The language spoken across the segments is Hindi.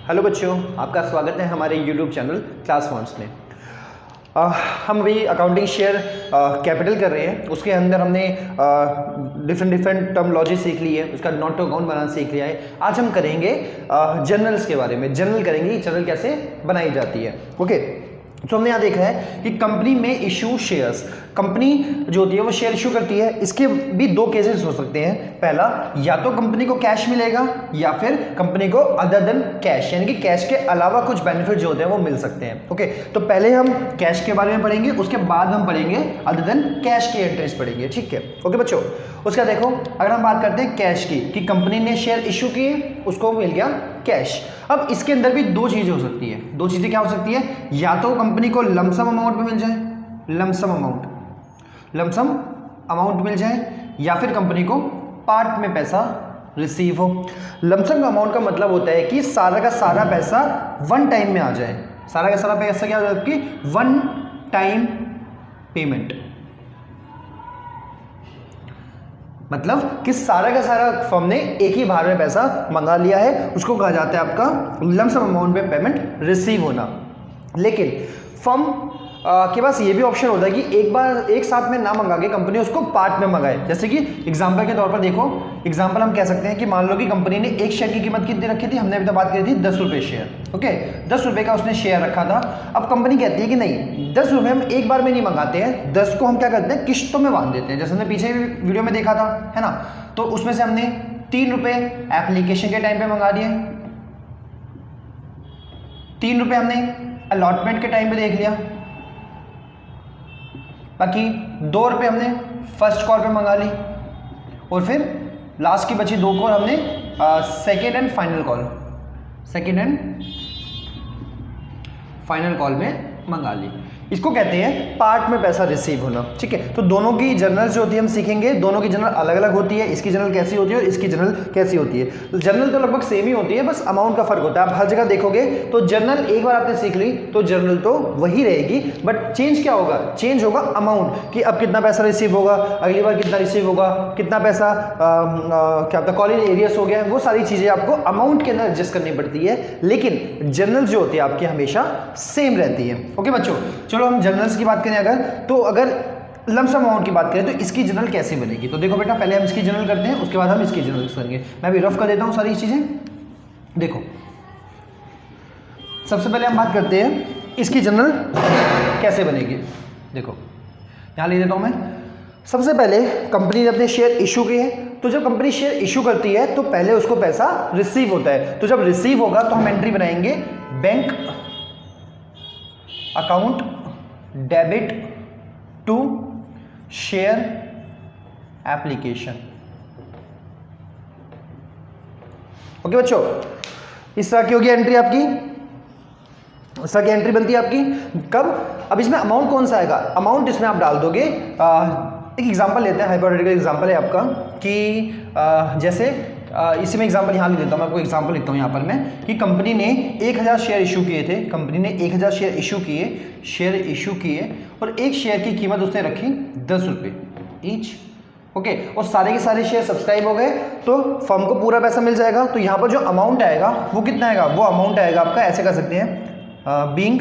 हेलो बच्चों, आपका स्वागत है हमारे YouTube चैनल क्लास फॉन्ट्स में। हम अभी अकाउंटिंग शेयर कैपिटल कर रहे हैं। उसके अंदर हमने डिफरेंट टर्मोलॉजी सीख ली है, उसका नॉट टू अकाउंट बनाना सीख लिया है। आज हम करेंगे जर्नल्स के बारे में। जर्नल करेंगे, जर्नल कैसे बनाई जाती है। ओके, तो हमने यहाँ देखा है कि कंपनी में इशू शेयर्स, कंपनी जो होती है वो शेयर इशू करती है। इसके भी दो केसेस हो सकते हैं। पहला, या तो कंपनी को कैश मिलेगा या फिर कंपनी को अदर देन कैश, यानी कि कैश के अलावा कुछ बेनिफिट जो होते हैं वो मिल सकते हैं। ओके, तो पहले हम कैश के बारे में पढ़ेंगे, उसके बाद हम पढ़ेंगे अदर देन कैश की एंट्रीज पढ़ेंगे। ठीक है, ओके बच्चों। उसका देखो, अगर हम बात करते हैं कैश की, कि कंपनी ने शेयर इशू किए, उसको मिल गया कैश। अब इसके अंदर भी दो चीजें हो सकती है। दो चीजें क्या हो सकती है? या तो कंपनी को लमसम अमाउंट में मिल जाए, लमसम अमाउंट मिल जाए, या फिर कंपनी को पार्ट में पैसा रिसीव हो। लमसम अमाउंट का मतलब होता है कि सारा का सारा पैसा वन टाइम में आ जाए। सारा का सारा पैसा क्या हो जाए आपकी? One time payment. मतलब कि सारा का सारा फर्म ने एक ही बार में पैसा मंगा लिया है, उसको कहा जाता है आपका लमसम अमाउंट में पेमेंट रिसीव होना। लेकिन फर्म के पास ये भी ऑप्शन होता है कि एक बार एक साथ में ना मंगा के कंपनी उसको पार्ट में मंगाए। जैसे कि एग्जांपल के तौर पर देखो, एग्जांपल हम कह सकते हैं कि मान लो कि कंपनी ने एक शेयर की कीमत कितनी रखी थी? हमने अभी तो बात करी थी 10 रुपये शेयर। ओके, 10 रुपये का उसने शेयर रखा था। अब कंपनी कहती है कि नहीं, 10 रुपये हम एक बार में नहीं मंगाते हैं, 10 को हम क्या करते हैं, किश्तों में बांध देते हैं। जैसे हमने पीछे वीडियो में देखा था, है ना। तो उसमें से हमने 3 रुपये एप्लीकेशन के टाइम पे मंगा दिए, 3 रुपये हमने अलॉटमेंट के टाइम पे देख लिया, बाकी 2 रुपये हमने फर्स्ट कॉल पे मंगा ली, और फिर लास्ट की बची 2 कॉल हमने सेकेंड एंड फाइनल कॉल में मंगा ली। इसको कहते हैं पार्ट में पैसा रिसीव होना। ठीक है, तो दोनों की जर्नल जो होती है हम सीखेंगे। दोनों की जर्नल अलग अलग होती है। इसकी जर्नल कैसी होती है और इसकी जर्नल कैसी होती है। तो जर्नल तो लगभग सेम ही होती है, बस अमाउंट का फर्क होता है। आप हर जगह देखोगे तो जर्नल एक बार आपने सीख ली तो जर्नल तो वही रहेगी, बट चेंज क्या होगा? चेंज होगा अमाउंट, कि अब कितना पैसा रिसीव होगा, अगली बार कितना रिसीव होगा, कितना पैसा क्या होता है, कॉलेज एरियस हो गया, वो सारी चीज़ें आपको अमाउंट के अंदर एडजस्ट करनी पड़ती है। लेकिन जर्नल जो होती है आपकी हमेशा सेम रहती है। ओके बच्चों, चलो हम जर्नल्स की बात करें। अगर लमसम अमाउंट की बात करें तो इसकी जर्नल कैसे बनेगी? तो देखो बेटा, पहले हम इसकी जर्नल करते हैं, उसके बाद हम इसकी जर्नल करेंगे। मैं भी रफ कर देता हूँ सारी चीज़ें। देखो, सबसे पहले हम बात करते हैं इसकी जर्नल कैसे बनेगी। देखो, यहाँ ले देता हूँ मैं। सबसे पहले कंपनी ने अपने शेयर इशू किए हैं, तो जब कंपनी शेयर इशू करती है तो पहले उसको पैसा रिसीव होता है। तो जब रिसीव होगा तो हम एंट्री बनाएंगे, bank account debit to share application. Okay बच्चों, इस तरह की होगी एंट्री आपकी। इस तरह की एंट्री बनती है आपकी। कब? अब इसमें अमाउंट कौन सा आएगा? अमाउंट इसमें आप डाल दोगे, एक एग्जांपल लेते हैं, हाइपोथेटिकल एग्जांपल है आपका, कि जैसे इसी में एग्जांपल यहाँ लिख देता हूँ। मैं आपको एग्जांपल लिखता हूँ यहाँ पर मैं, कि कंपनी ने 1000 शेयर इशू किए थे। कंपनी ने 1000 शेयर इशू किए और एक शेयर की कीमत उसने रखी 10 रुपये ईच। ओके, और सारे के सारे शेयर सब्सक्राइब हो गए तो फर्म को पूरा पैसा मिल जाएगा। तो यहाँ पर जो अमाउंट आएगा वो कितना आएगा? वो अमाउंट आएगा आपका, ऐसे कर सकते हैं, बीइंग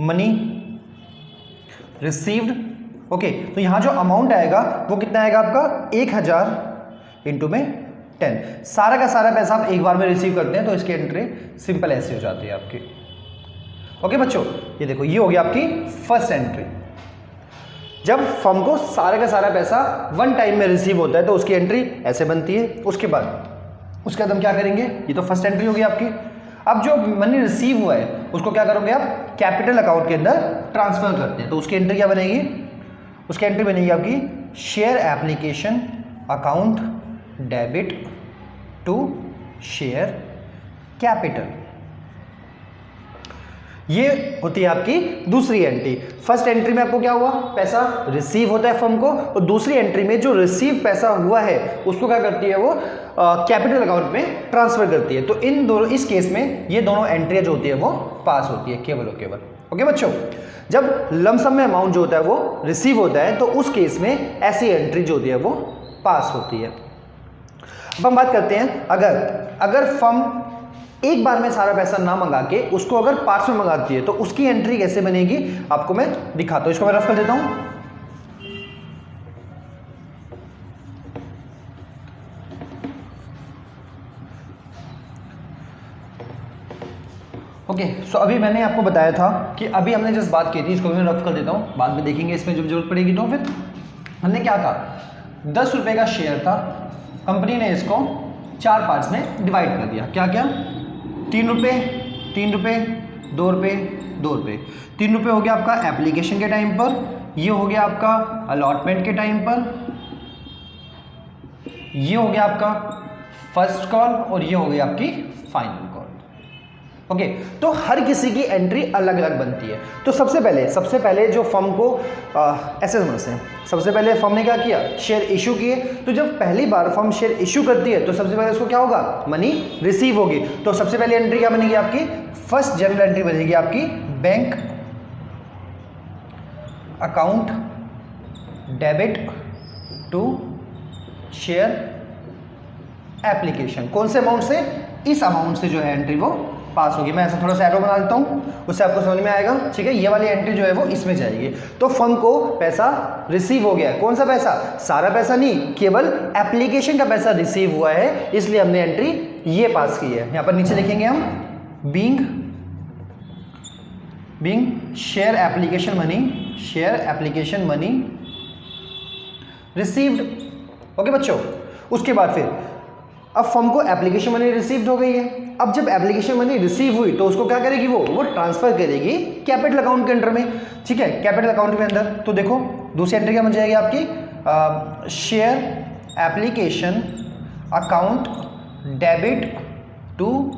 मनी रिसीव्ड। ओके, तो यहाँ जो अमाउंट आएगा वो कितना आएगा आपका? 1000 इंटू में 10। सारा का सारा पैसा आप एक बार में रिसीव करते हैं, तो इसकी एंट्री सिंपल ऐसे हो जाती है आपकी। ओके बच्चों, ये देखो, ये हो गया आपकी फर्स्ट एंट्री। जब फर्म को सारा का सारा पैसा वन टाइम में रिसीव होता है तो उसकी एंट्री ऐसे बनती है। उसके बाद हम क्या करेंगे? ये तो फर्स्ट एंट्री होगी आपकी। अब जो मनी रिसीव हुआ है उसको क्या करोगे आप? कैपिटल अकाउंट के अंदर ट्रांसफर करते हैं। तो उसकी एंट्री क्या बनेगी? उसकी एंट्री बनेगी आपकी share application account debit to share capital. ये होती है आपकी दूसरी एंट्री। फर्स्ट एंट्री में आपको क्या हुआ? पैसा रिसीव होता है फर्म को, और दूसरी एंट्री में जो रिसीव पैसा हुआ है उसको क्या करती है? वो कैपिटल अकाउंट में ट्रांसफर करती है। तो इन दोनों, इस केस में ये दोनों एंट्रियां जो होती है वो पास होती है, केवल और केवल। ओके बच्चों, जब लमसम में अमाउंट जो होता है वो रिसीव होता है तो उस केस में ऐसी एंट्री जो होती है वो पास होती है। अब हम बात करते हैं अगर फर्म एक बार में सारा पैसा ना मंगा के उसको अगर पार्ट्स में मंगाती है तो उसकी एंट्री कैसे बनेगी आपको मैं दिखाता हूं। इसको मैं रफ कर देता हूं। ओके, सो अभी मैंने आपको बताया था कि अभी हमने जस्ट बात की थी, इसको मैं रफ कर देता हूँ, बाद में देखेंगे इसमें जब जरूरत पड़ेगी। तो फिर हमने क्या कहा, 10 रुपये का शेयर था, कंपनी ने इसको 4 पार्ट्स में डिवाइड कर दिया। क्या क्या, 3 रुपये, 3 रुपये, 2 रुपये, 2 रुपये। 3 रुपये हो गया आपका एप्लीकेशन के टाइम पर, ये हो गया आपका अलॉटमेंट के टाइम पर, ये हो गया आपका फर्स्ट कॉल और ये हो गई आपकी फाइनल कॉल। ओके, तो हर किसी की एंट्री अलग अलग बनती है। तो सबसे पहले जो फर्म को ऐसे समझते हैं, सबसे पहले फर्म ने क्या किया, शेयर इशू किए। तो जब पहली बार फर्म शेयर इशू करती है तो सबसे पहले उसको क्या होगा, मनी रिसीव होगी। तो सबसे पहले एंट्री क्या बनेगी आपकी, फर्स्ट जनरल एंट्री बनेगी आपकी bank account debit to share application. कौन से अमाउंट से, इस अमाउंट से जो है एंट्री वो पास होगी। मैं ऐसा थोड़ा सा एरो बना देता हूँ, उससे आपको समझ में आएगा। ठीक है, ये वाली एंट्री जो है वो इसमें जाएगी। तो फर्म को पैसा रिसीव हो गया है। कौन सा पैसा, सारा पैसा नहीं, केवल एप्लीकेशन का पैसा रिसीव हुआ है, इसलिए हमने एंट्री ये पास की है। यहाँ पर नीचे लिखेंगे हम being share application money received. Okay बच्चों, उसके बाद फिर अब फर्म को एप्लीकेशन मनी रिसीव्ड हो गई है। अब जब एप्लीकेशन मनी रिसीव हुई तो उसको क्या करेगी, वो ट्रांसफर करेगी कैपिटल अकाउंट के अंडर में। ठीक है, कैपिटल अकाउंट के अंदर। तो देखो दूसरी एंट्री क्या बन जाएगी आपकी, share application account debit to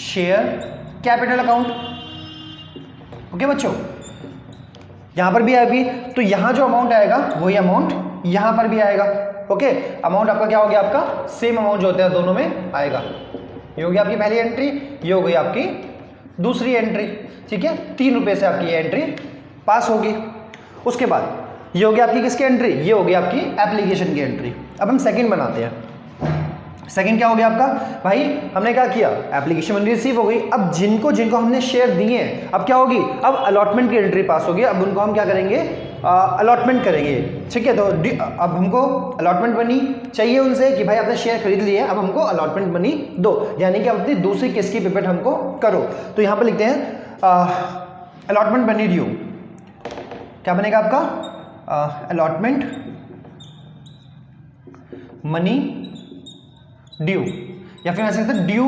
share capital account. Okay बच्चों, यहां पर भी आएगी तो यहां जो अमाउंट आएगा वही अमाउंट यहां पर भी आएगा। ओके, अमाउंट आपका क्या हो गया, आपका सेम अमाउंट जो होता है दोनों में आएगा। ये हो गई आपकी पहली एंट्री, ये हो गई आपकी दूसरी एंट्री। ठीक है, 3 रुपये से आपकी ये एंट्री पास होगी। उसके बाद ये हो गई आपकी किसकी एंट्री, ये हो गई आपकी एप्लीकेशन की एंट्री। अब हम सेकंड बनाते हैं। सेकंड क्या हो गया आपका, भाई हमने क्या किया, एप्लीकेशन मनी रिसीव हो गई। अब जिनको हमने शेयर दिए हैं, अब क्या होगी, अब अलॉटमेंट की एंट्री पास होगी। अब उनको हम क्या करेंगे, अलॉटमेंट करेंगे। ठीक है, तो अब हमको अलॉटमेंट मनी चाहिए उनसे कि भाई आपने शेयर खरीद लिए, अब हमको अलॉटमेंट मनी दो, यानी कि अपनी दूसरी किस्त की पेमेंट हमको करो। तो यहाँ पर लिखते हैं अलॉटमेंट मनी ड्यू। क्या बनेगा आपका, अलॉटमेंट मनी ड्यू, या फिर कह सकते हैं ड्यू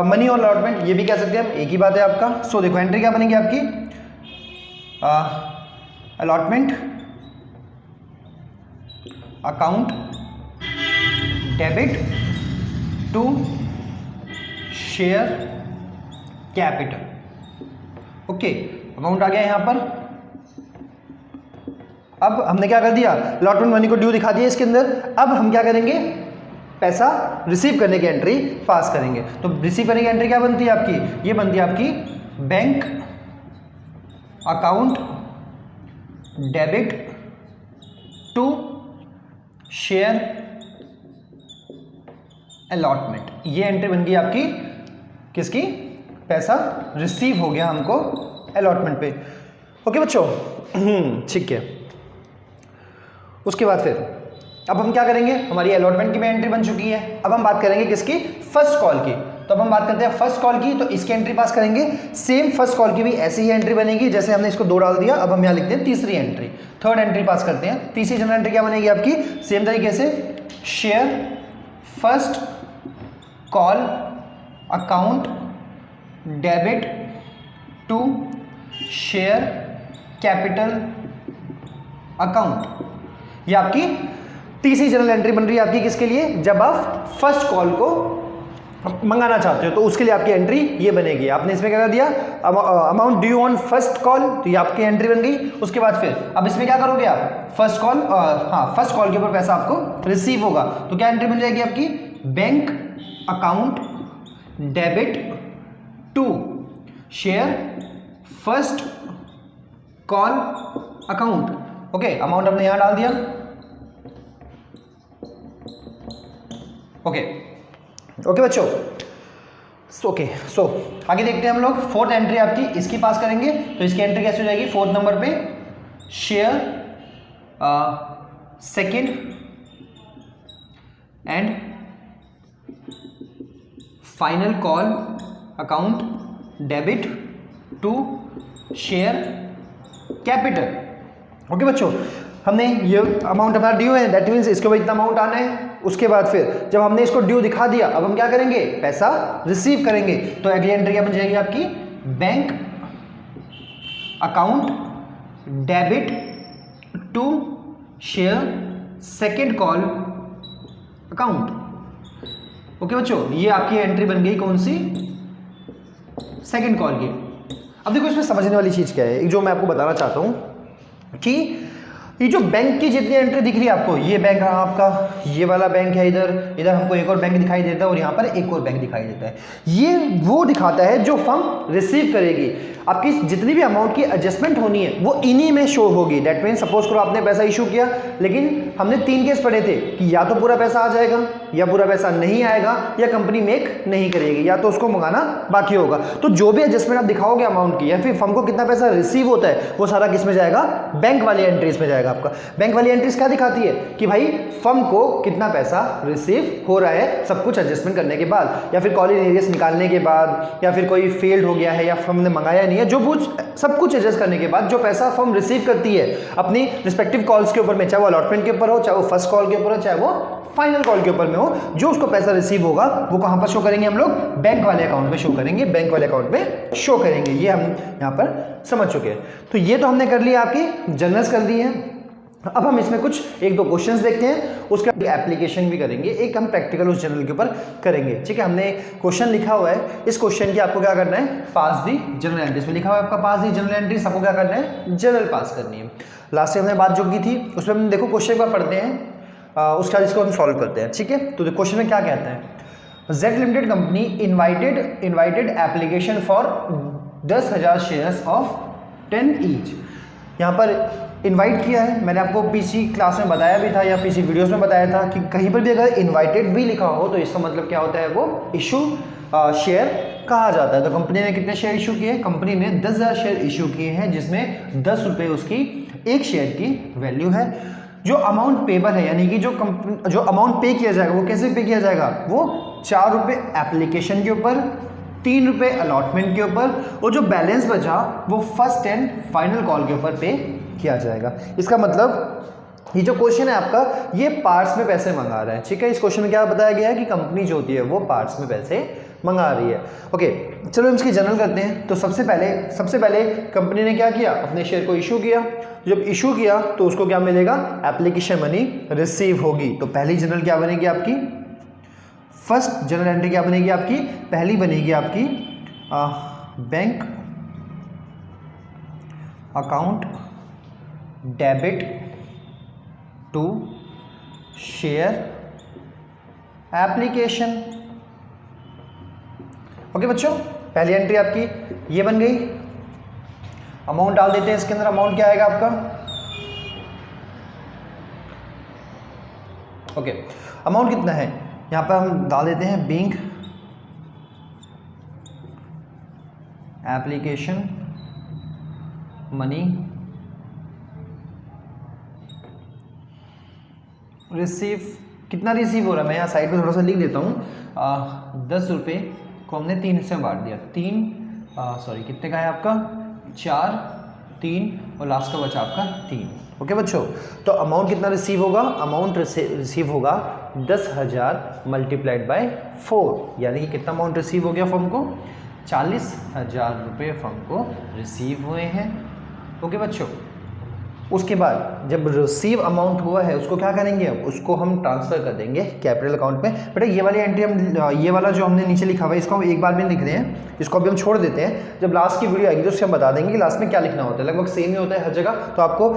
मनी और अलॉटमेंट, ये भी कह सकते हैं हम, एक ही बात है आपका। सो देखो एंट्री क्या बनेगी आपकी, allotment account debit to share capital. Okay, amount आ गया यहां पर। अब हमने क्या कर दिया, अलॉटमेंट मनी को ड्यू दिखा दिया इसके अंदर। अब हम क्या करेंगे, पैसा रिसीव करने की एंट्री पास करेंगे। तो रिसीव करने की एंट्री क्या बनती है आपकी, ये बनती है आपकी bank account debit to share allotment. ये एंट्री बन गई आपकी किसकी, पैसा रिसीव हो गया हमको अलॉटमेंट पे। ओके बच्चों, ठीक है। उसके बाद फिर अब हम क्या करेंगे, हमारी अलॉटमेंट की भी एंट्री बन चुकी है। अब हम बात करेंगे किसकी, फर्स्ट कॉल की। तो अब हम बात करते हैं फर्स्ट कॉल की, तो इसकी एंट्री पास करेंगे। सेम फर्स्ट कॉल की भी ऐसी ही एंट्री बनेगी जैसे हमने इसको 2 डाल दिया। अब हम यहाँ लिखते हैं तीसरी एंट्री, थर्ड एंट्री पास करते हैं। तीसरी जनरल एंट्री क्या बनेगी आपकी, सेम तरीके से share first call account debit to share capital account. ये आपकी तीसरी जनरल एंट्री बन रही है आपकी किसके लिए, जब आप फर्स्ट कॉल को मंगाना चाहते हो तो उसके लिए आपकी एंट्री ये बनेगी। आपने इसमें क्या कर दिया, amount due on first call, तो ये आपकी एंट्री बन गई। उसके बाद फिर अब इसमें क्या करोगे आप, फर्स्ट कॉल, फर्स्ट कॉल के ऊपर पैसा आपको रिसीव होगा, तो क्या एंट्री बन जाएगी आपकी, bank account debit to share first call account. Okay, amount हमने यहां डाल दिया। ओके बच्चों, ओके सो आगे देखते हैं हम लोग। फोर्थ एंट्री आपकी इसकी पास करेंगे, तो इसकी एंट्री कैसे हो जाएगी? फोर्थ नंबर पे share second and final call account debit to share capital. Okay बच्चों, हमने ये अमाउंट हमारा ड्यू है, दैट मीन्स इसके बाद इतना अमाउंट आना है। उसके बाद फिर जब हमने इसको ड्यू दिखा दिया, अब हम क्या करेंगे? पैसा रिसीव करेंगे। तो अगली एंट्री क्या बन जाएगी आपकी? Bank account debit to share second call account. Okay बच्चों, ये आपकी एंट्री बन गई कौन सी? सेकेंड कॉल की। अब देखो इसमें समझने वाली चीज क्या है, जो मैं आपको बताना चाहता हूं कि ये जो बैंक की जितनी एंट्री दिख रही है आपको, ये बैंक रहा आपका, ये वाला बैंक है, इधर हमको एक और बैंक दिखाई देता है और यहाँ पर एक और बैंक दिखाई देता है। ये वो दिखाता है जो फर्म रिसीव करेगी। आपकी जितनी भी अमाउंट की एडजस्टमेंट होनी है वो इन्हीं में शो होगी। दैट मीन सपोज करो आपने पैसा इशू किया, लेकिन हमने 3 केस पढ़े थे कि या तो पूरा पैसा आ जाएगा, या पूरा पैसा नहीं आएगा, या कंपनी मेक नहीं करेगी, या तो उसको मंगाना बाकी होगा। तो जो भी एडजस्टमेंट आप दिखाओगे अमाउंट की, या फिर फर्म को कितना पैसा रिसीव होता है, वो सारा किस में जाएगा? बैंक वाली एंट्रीज में जाएगा आपका। बैंक वाली एंट्रीज क्या दिखाती है कि भाई फर्म को कितना पैसा रिसीव हो रहा है सब कुछ एडजस्टमेंट करने के बाद, या फिर कॉल इन एरियस निकालने के बाद, या फिर कोई फेल्ड हो गया है या फर्म ने मंगाया नहीं है, जो सब कुछ एडजस्ट करने के बाद जो पैसा फर्म रिसीव करती है अपनी रिस्पेक्टिव कॉल्स के ऊपर में, चाहे वो अलॉटमेंट के ऊपर हो, चाहे वो फर्स्ट कॉल के ऊपर हो, चाहे वो फाइनल कॉल के ऊपर में हो, जो उसको पैसा रिसीव होगा वो कहां पर शो करेंगे? हम लोग बैंक वाले अकाउंट में शो करेंगे, बैंक वाले अकाउंट में शो करेंगे। ये हम यहां पर समझ चुके हैं। तो ये तो हमने कर लिया, आपकी जर्नल्स कर दी है। अब हम इसमें कुछ 1-2 क्वेश्चंस देखते हैं, उसके बाद एप्लीकेशन भी करेंगे, एक हम प्रैक्टिकल उस जर्नल के ऊपर करेंगे। ठीक है, हमने क्वेश्चन लिखा हुआ है, इस क्वेश्चन की आपको क्या करना है? पास दी जनरल एंट्रीज में लिखा हुआ है आपका पास दी जनरल एंट्रीज, आपको क्या करना है? जनरल पास करनी है। लास्ट टाइम हमने बात जो की थी उसमें हम देखो क्वेश्चन एक बार पढ़ते हैं, उसके बाद इसको हम सॉल्व करते हैं। ठीक है, तो क्वेश्चन में क्या कहता है? Z limited company invited application for 10,000 shares of 10 each. यहाँ पर इनवाइट किया है, मैंने आपको पीछी क्लास में बताया भी था या पीछी वीडियोस में बताया था कि कहीं पर भी अगर इनवाइटेड भी लिखा हो तो इसका मतलब क्या होता है? वो इशू शेयर कहा जाता है। तो कंपनी ने कितने शेयर इशू किए? कंपनी ने 10,000 शेयर इशू किए हैं, जिसमें 10 रुपये उसकी एक शेयर की वैल्यू है। जो अमाउंट पेबल है, यानी कि जो अमाउंट पे किया जाएगा वो कैसे पे किया जाएगा? वो 4 रुपये एप्लीकेशन के ऊपर, 3 रुपये अलॉटमेंट के ऊपर, और जो बैलेंस बचा वो फर्स्ट एंड फाइनल कॉल के ऊपर पे किया जाएगा। इसका मतलब ये जो क्वेश्चन है आपका, ये पार्ट्स में पैसे मंगा रहा है। ठीक है, इस क्वेश्चन में क्या बताया गया है कि कंपनी जो होती है वो पार्ट्स में पैसे मंगा रही है। ओके, चलो इसकी जनरल करते हैं। तो सबसे पहले कंपनी ने क्या किया? अपने शेयर को इशू किया। जब इशू किया तो उसको क्या मिलेगा? एप्लीकेशन मनी रिसीव होगी। तो पहली जनरल क्या बनेगी आपकी? फर्स्ट जनरल एंट्री क्या बनेगी आपकी? पहली बनेगी आपकी bank account debit to share application. Okay बच्चों, पहली एंट्री आपकी ये बन गई। अमाउंट डाल देते हैं इसके अंदर। अमाउंट क्या आएगा आपका? ओके, अमाउंट कितना है यहां पर हम डाल देते हैं? Bank application money receive. कितना रिसीव हो रहा है मैं यहाँ साइड पे थोड़ा सा लिख देता हूँ। 10 रुपये को हमने 3 हिस्से में बांट दिया। कितने का है आपका? 4, 3 और लास्ट का बचा आपका 3। ओके बच्चों, तो अमाउंट कितना रिसीव होगा? अमाउंट रिसीव होगा 10,000 मल्टीप्लाइड बाय 4, यानी कि कितना अमाउंट रिसीव हो गया फर्म को? 40,000 रुपये फर्म को रिसीव हुए हैं। ओके बच्चों, उसके बाद जब रिसीव अमाउंट हुआ है उसको क्या करेंगे? अब उसको हम ट्रांसफ़र कर देंगे कैपिटल अकाउंट में। बेटा ये वाली एंट्री हम, ये वाला जो हमने नीचे लिखा हुआ है इसको हम एक बार में लिख रहे हैं, इसको अभी हम छोड़ देते हैं। जब लास्ट की वीडियो आएगी तो उससे हम बता देंगे कि लास्ट में क्या लिखना होता है। लगभग सेम ही होता है हर जगह, तो आपको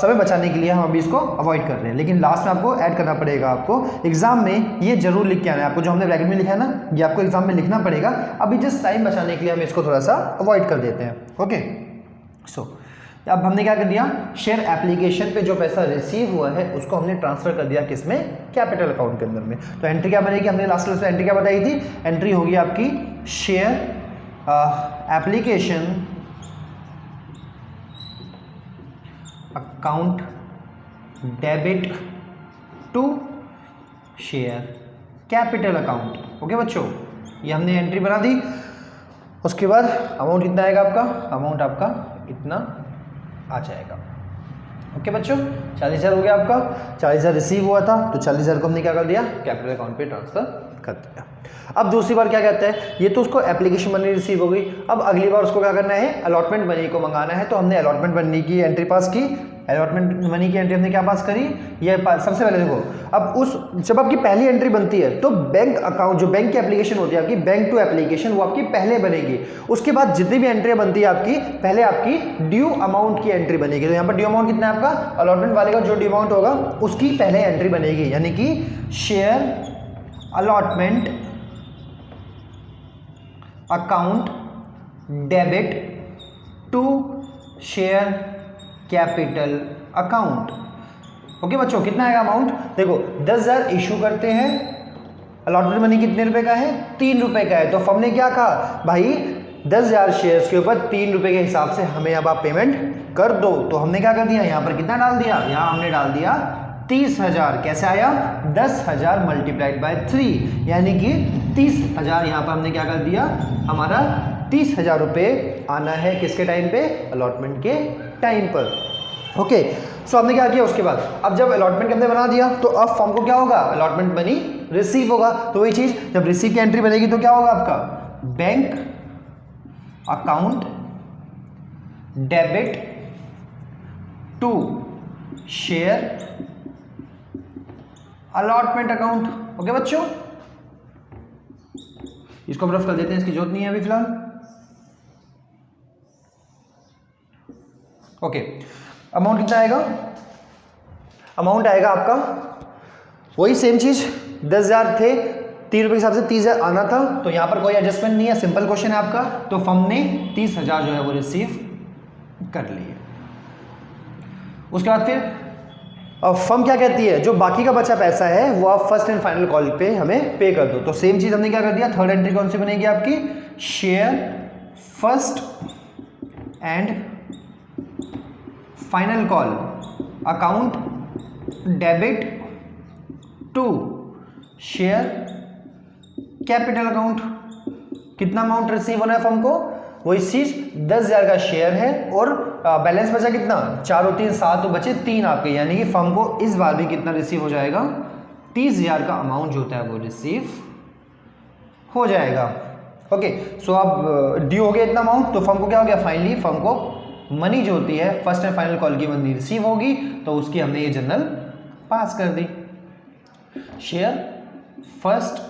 समय बचाने के लिए हम अभी इसको अवॉइड कर रहे हैं, लेकिन लास्ट में आपको ऐड करना पड़ेगा। आपको एग्जाम में ये जरूर लिख के आना है। आपको जो हमने ब्रैकेट में लिखा है ना, ये आपको एग्जाम में लिखना पड़ेगा। अभी जस्ट टाइम बचाने के लिए हम इसको थोड़ा सा अवॉइड कर देते हैं। ओके, सो अब हमने क्या कर दिया, शेयर एप्लीकेशन पे जो पैसा रिसीव हुआ है उसको हमने ट्रांसफर कर दिया किसमें, कैपिटल अकाउंट के अंदर में। तो एंट्री क्या बनेगी, हमने लास्ट क्लास में एंट्री क्या बताई थी, एंट्री होगी आपकी share application account debit to share capital account. Okay बच्चों, ये हमने एंट्री बना दी। उसके बाद अमाउंट कितना आएगा आपका, अमाउंट आपका इतना आ जाएगा। ओके बच्चों, 40,000 हो गया आपका, 40,000 रिसीव हुआ था तो 40,000 को हमने क्या कर दिया, कैपिटल अकाउंट पे ट्रांसफर कर दिया। अब दूसरी बार क्या कहता है, ये तो उसको एप्लीकेशन मनी रिसीव हो गई, अब अगली बार उसको क्या करना है, अलॉटमेंट मनी को मंगाना है। तो हमने अलॉटमेंट मनी की एंट्री पास की, अलॉटमेंट मनी की एंट्री हमने क्या पास करी, ये सबसे पहले देखो, अब उस जब आपकी पहली एंट्री बनती है तो बैंक अकाउंट, जो बैंक की एप्लीकेशन होती है आपकी, बैंक टू एप्लीकेशन, वो आपकी पहले बनेगी। उसके बाद जितनी भी एंट्री बनती है आपकी, पहले आपकी ड्यू अमाउंट की एंट्री बनेगी। तो यहाँ पर ड्यू अमाउंट कितना है आपका, अलॉटमेंट वाले का जो ड्यू अमाउंट होगा उसकी पहले एंट्री बनेगी, यानी कि share allotment account debit to share capital account. Okay बच्चों, कितना आएगा अमाउंट, देखो 10,000 इशू करते हैं, अलॉटमेंट मनी कितने रुपए का है, 3 रुपए का है। तो फर्म ने क्या कहा, भाई 10,000 शेयर्स के ऊपर 3 रुपए के हिसाब से हमें अब आप पेमेंट कर दो। तो हमने क्या कर दिया, यहाँ पर कितना डाल दिया, यहाँ हमने डाल दिया 30,000। कैसे आया, 10,000 मल्टीप्लाइड बाय 3, यानी कि 30,000 यहाँ पर हमने क्या कर दिया, हमारा 30,000 रुपये आना है किसके टाइम पे, अलॉटमेंट के टाइम पर। ओके, सो हमने क्या किया उसके बाद, अब जब अलॉटमेंट के अंदर बना दिया तो अब फर्म को क्या होगा, अलॉटमेंट मनी रिसीव होगा। तो वही चीज, जब रिसीव की एंट्री बनेगी तो क्या होगा आपका, bank account debit to share allotment account. Okay बच्चों, इसको रफ कर देते हैं, इसकी जरूरत नहीं है अभी फिलहाल। ओके, अमाउंट कितना आएगा, अमाउंट आएगा आपका वही सेम चीज, 10,000 थे, 3 रुपए के हिसाब से 30,000 आना था। तो यहां पर कोई एडजस्टमेंट नहीं है, सिंपल क्वेश्चन है आपका। तो फर्म ने 30,000 जो है वो रिसीव कर लिए। उसके बाद फिर अब फर्म क्या कहती है, जो बाकी का बचा पैसा है वो आप फर्स्ट एंड फाइनल कॉल पे हमें पे कर दो। तो सेम चीज हमने क्या कर दिया, थर्ड एंट्री कौन सी बनेगी आपकी, share first and final call account debit to share capital account. कितना अमाउंट रिसीव होना है फर्म को, वही चीज 10,000 का शेयर है और बैलेंस बचा कितना, 4 और 3 7, तो बचे 3 आपके, यानी कि फर्म को इस बार भी कितना रिसीव हो जाएगा, 30,000 का अमाउंट जो होता है वो रिसीव हो जाएगा। ओके, सो अब ड्यू हो गया इतना अमाउंट, तो फर्म को क्या हो गया, फाइनली फर्म को मनी जो होती है फर्स्ट एंड फाइनल कॉल की मनी रिसीव होगी, तो उसकी हमने ये जर्नल पास कर दी। Share first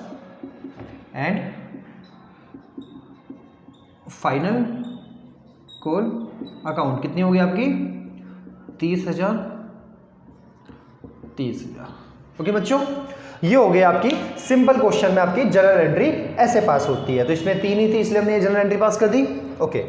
and final call account कितनी होगी आपकी, 30,000। ओके बच्चों, ये हो गया आपकी सिंपल क्वेश्चन में आपकी जनरल एंट्री ऐसे पास होती है। तो इसमें 3 ही थी, इसलिए हमने ये जनरल एंट्री पास कर दी। ओके।